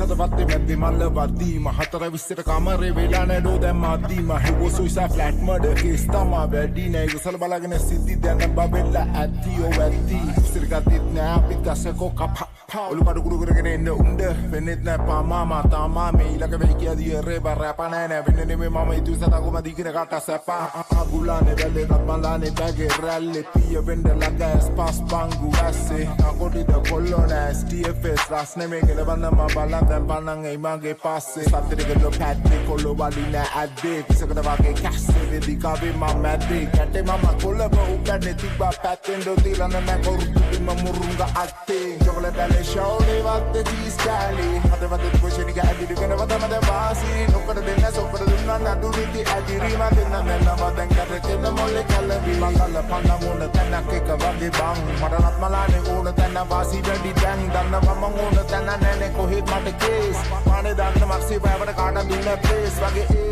සදවත්තේ මැද්දේ මල්ල වද්දීම 4:20ට කමරේ වෙලා නැඩෝ දැන් මාදීම හෙවෝ සොයිසා ෆ්ලැට් මඩ කේස් තමා වැඩි නෑ ඉවසල බලාගෙන සිද්ධි දැන් බබෙල්ලා ඇත්ති ඔව් ඇත්ති ඉස්සර ගත්තෙත් නෑ අපි ගසකෝ කප ඔලු කඩු කුඩු කරගෙන එන්න උණ්ඩ වෙන්නෙත් නෑ පාමාමා තාමා මේ ඊළඟ වෙයි කියදී රේ බරප නෑ නෑ වෙන්නේ නෙමෙයි මම ඉතු සතකුම දිගින කට සැපා අගුලානේ වැල්ලේ රත්මලානේ බැගේ රැල්ලේ පිය වෙන්න ළඟ ස්පාස් බංගු ඇස්සේ අකොඩි ද කොල්ලෝනා STFS රස් නෙමෙයි කෙලවන්න මම බලන් දැන් පන්නන් එයි මගේ පස්සේ සතරේ ගලෝ පැත්තේ කොල්ලෝ වලි නෑ ඇද්දේ කිසකට වගේ කැස්සේ වෙදි කාවේ මම මැද්දේ කැටේ මම කොල්ලව උකන්නේ තිබ්බා පැත්තෙන් දොතිලන නෑ කොරුතු මම මුරුංග අත්තේ ජොකලේ බැලේ ෂෝලේ වත්තේ දීස්කාලි හදවත පොෂෙනික ඇදිලි කරවද මද වාසි නොකර දෙන්න සොකර දුන්නා නඩු රිටි ඇදිරි මම දෙන්න නම දැන් කරකෙන මොලේ කලවි මංගල පන්න මොන තැනක එක වගේ බං මරණත් මලානේ ඕන තැන වාසි වැඩි දැන් දන්න මම ඕන තැන නැනේ කොහෙත් මට කේස් පානේ දාන්න මක්සි බෑවට කාට දුන්න ප්ලේස් වගේ